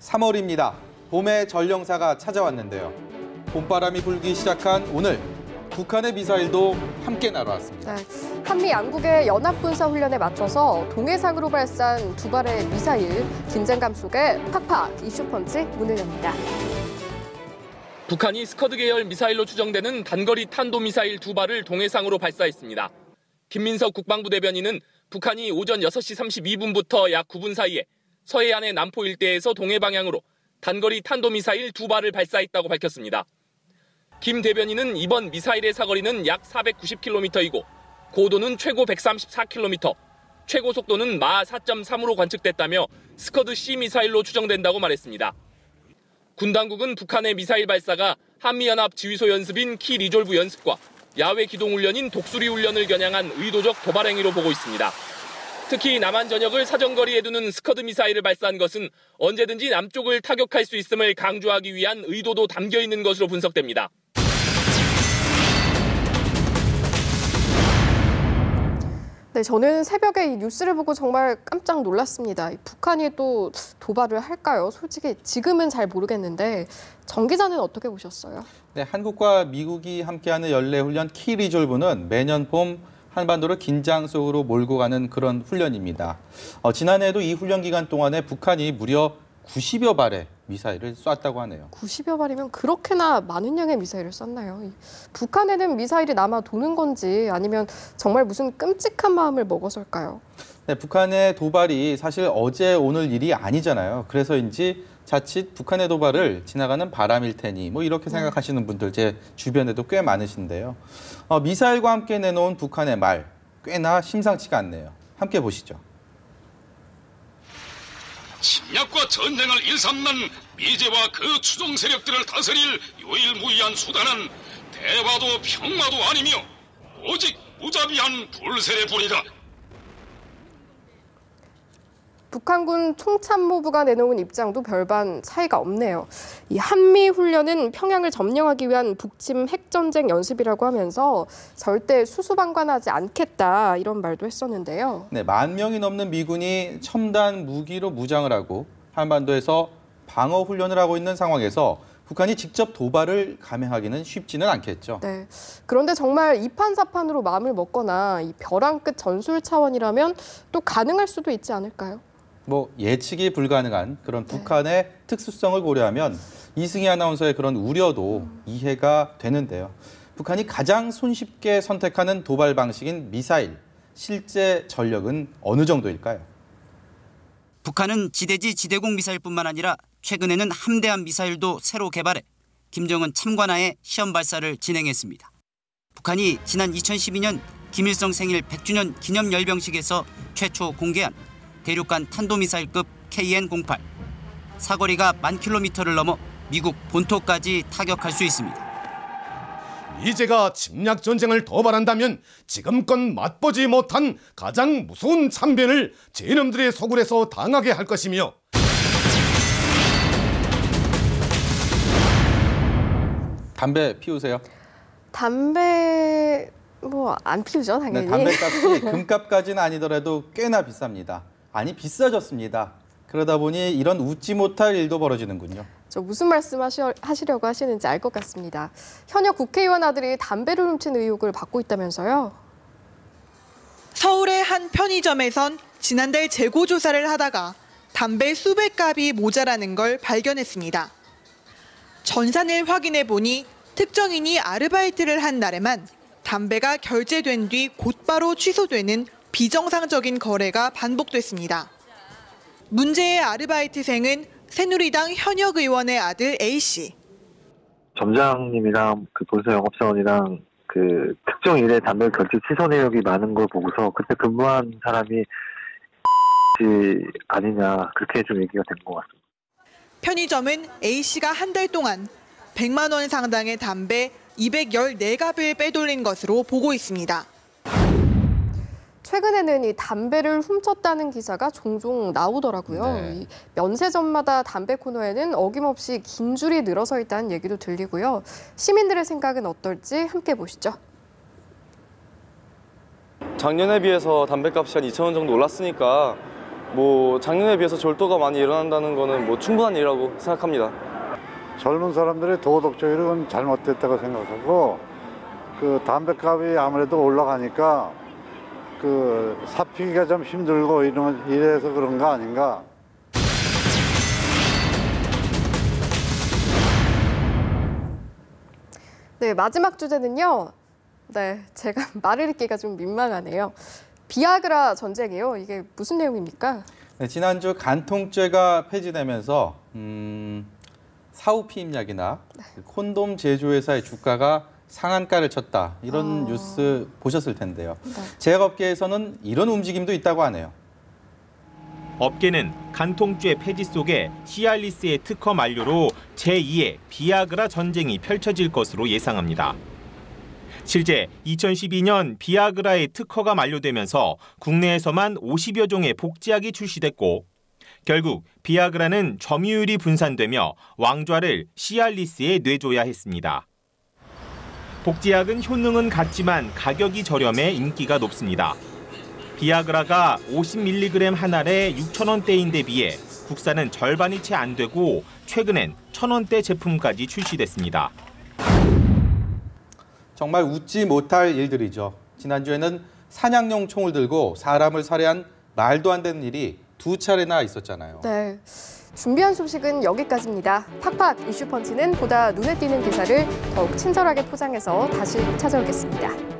3월입니다. 봄의 전령사가 찾아왔는데요. 봄바람이 불기 시작한 오늘, 북한의 미사일도 함께 날아왔습니다. 네, 한미 양국의 연합군사훈련에 맞춰서 동해상으로 발사한 두 발의 미사일, 긴장감 속에 팍팍 이슈펀치 문을 엽니다. 북한이 스커드 계열 미사일로 추정되는 단거리 탄도미사일 두 발을 동해상으로 발사했습니다. 김민석 국방부 대변인은 북한이 오전 6시 32분부터 약 9분 사이에 서해안의 남포 일대에서 동해 방향으로 단거리 탄도미사일 두 발을 발사했다고 밝혔습니다. 김 대변인은 이번 미사일의 사거리는 약 490km이고 고도는 최고 134km, 최고 속도는 마 4.3으로 관측됐다며 스커드 C 미사일로 추정된다고 말했습니다. 군 당국은 북한의 미사일 발사가 한미연합 지휘소 연습인 키 리졸브 연습과 야외 기동 훈련인 독수리 훈련을 겨냥한 의도적 도발 행위로 보고 있습니다. 특히 남한 전역을 사정거리에 두는 스커드 미사일을 발사한 것은 언제든지 남쪽을 타격할 수 있음을 강조하기 위한 의도도 담겨 있는 것으로 분석됩니다. 네, 저는 새벽에 이 뉴스를 보고 정말 깜짝 놀랐습니다. 북한이 또 도발을 할까요? 솔직히 지금은 잘 모르겠는데 정 기자는 어떻게 보셨어요? 네, 한국과 미국이 함께하는 연례훈련 키 리졸브는 매년 봄 한반도를 긴장 속으로 몰고 가는 그런 훈련입니다. 지난해에도 이 훈련 기간 동안에 북한이 무려 90여 발의 미사일을 쐈다고 하네요. 90여 발이면 그렇게나 많은 양의 미사일을 쐈나요? 북한에는 미사일이 남아 도는 건지 아니면 정말 무슨 끔찍한 마음을 먹어서일까요? 네, 북한의 도발이 사실 어제 오늘 일이 아니잖아요. 그래서인지 자칫 북한의 도발을 지나가는 바람일 테니 뭐 이렇게 생각하시는 분들 제 주변에도 꽤 많으신데요. 미사일과 함께 내놓은 북한의 말 꽤나 심상치가 않네요. 함께 보시죠. 침략과 전쟁을 일삼는 미제와 그 추종 세력들을 다스릴 유일무이한 수단은 대화도 평화도 아니며 오직 무자비한 불세례 뿐이다. 북한군 총참모부가 내놓은 입장도 별반 차이가 없네요. 이 한미 훈련은 평양을 점령하기 위한 북침 핵전쟁 연습이라고 하면서 절대 수수방관하지 않겠다 이런 말도 했었는데요. 네, 10,000명이 넘는 미군이 첨단 무기로 무장을 하고 한반도에서 방어 훈련을 하고 있는 상황에서 북한이 직접 도발을 감행하기는 쉽지는 않겠죠. 네. 그런데 정말 이판사판으로 마음을 먹거나 이 벼랑 끝 전술 차원이라면 또 가능할 수도 있지 않을까요? 뭐 예측이 불가능한 그런 북한의 특수성을 고려하면 이승희 아나운서의 그런 우려도 이해가 되는데요. 북한이 가장 손쉽게 선택하는 도발 방식인 미사일, 실제 전력은 어느 정도일까요? 북한은 지대지 지대공 미사일뿐만 아니라 최근에는 함대함 미사일도 새로 개발해 김정은 참관하에 시험 발사를 진행했습니다. 북한이 지난 2012년 김일성 생일 100주년 기념 열병식에서 최초 공개한 대륙간 탄도미사일급 KN-08. 사거리가 10,000km를 넘어 미국 본토까지 타격할 수 있습니다. 미제가 침략 전쟁을 도발한다면 지금껏 맛보지 못한 가장 무서운 참변을 제놈들의 소굴에서 당하게 할 것이며 담배 피우세요? 담배 뭐 안 피우죠, 당연히. 네, 담배값이 금값까지는 아니더라도 꽤나 비쌉니다. 아니 비싸졌습니다. 그러다 보니 이런 웃지 못할 일도 벌어지는군요. 저 무슨 말씀 하시려고 하시는지 알 것 같습니다. 현역 국회의원 아들이 담배를 훔친 의혹을 받고 있다면서요? 서울의 한 편의점에선 지난달 재고 조사를 하다가 담배 수백 갑이 모자라는 걸 발견했습니다. 전산을 확인해 보니 특정인이 아르바이트를 한 날에만 담배가 결제된 뒤 곧바로 취소되는 비정상적인 거래가 반복됐습니다. 문제의 아르바이트생은 새누리당 현역 의원의 아들 A씨. 점장님이랑 그 본사 영업사원이랑 그 특정 일에 담배 결제 취소 내역이 많은 걸 보고서 그때 근무한 사람이 아니냐 그렇게 좀 얘기가 된 것 같습니다. 편의점은 A씨가 한 달 동안 100만 원 상당의 담배 214갑을 빼돌린 것으로 보고 있습니다. 최근에는 이 담배를 훔쳤다는 기사가 종종 나오더라고요. 네. 이 면세점마다 담배 코너에는 어김없이 긴 줄이 늘어서 있다는 얘기도 들리고요. 시민들의 생각은 어떨지 함께 보시죠. 작년에 비해서 담배값이 한 2,000원 정도 올랐으니까 작년에 비해서 절도가 많이 일어난다는 거는 충분한 일이라고 생각합니다. 젊은 사람들의 도덕적으로는 잘못됐다고 생각하고 그 담배값이 아무래도 올라가니까 그 사피기가 좀 힘들고 이래서 그런 거 아닌가. 네, 마지막 주제는요. 네, 제가 말을 읽기가 좀 민망하네요. 비아그라 전쟁이에요. 이게 무슨 내용입니까? 네, 지난주 간통죄가 폐지되면서 사후 피임약이나 콘돔 제조회사의 주가가 상한가를 쳤다. 이런 뉴스 보셨을 텐데요. 네. 제약업계에서는 이런 움직임도 있다고 하네요. 업계는 간통죄 폐지 속에 시알리스의 특허 만료로 제2의 비아그라 전쟁이 펼쳐질 것으로 예상합니다. 실제 2012년 비아그라의 특허가 만료되면서 국내에서만 50여 종의 복제약이 출시됐고 결국 비아그라는 점유율이 분산되며 왕좌를 시알리스에 내줘야 했습니다. 복제약은 효능은 같지만 가격이 저렴해 인기가 높습니다. 비아그라가 50mg 한 알에 6,000원대인데 비해 국산은 절반이 채 안 되고 최근엔 1,000원대 제품까지 출시됐습니다. 정말 웃지 못할 일들이죠. 지난주에는 사냥용 총을 들고 사람을 살해한 말도 안 되는 일이 2차례나 있었잖아요. 네, 준비한 소식은 여기까지입니다. 팍팍 이슈펀치는 보다 눈에 띄는 기사를 더욱 친절하게 포장해서 다시 찾아오겠습니다.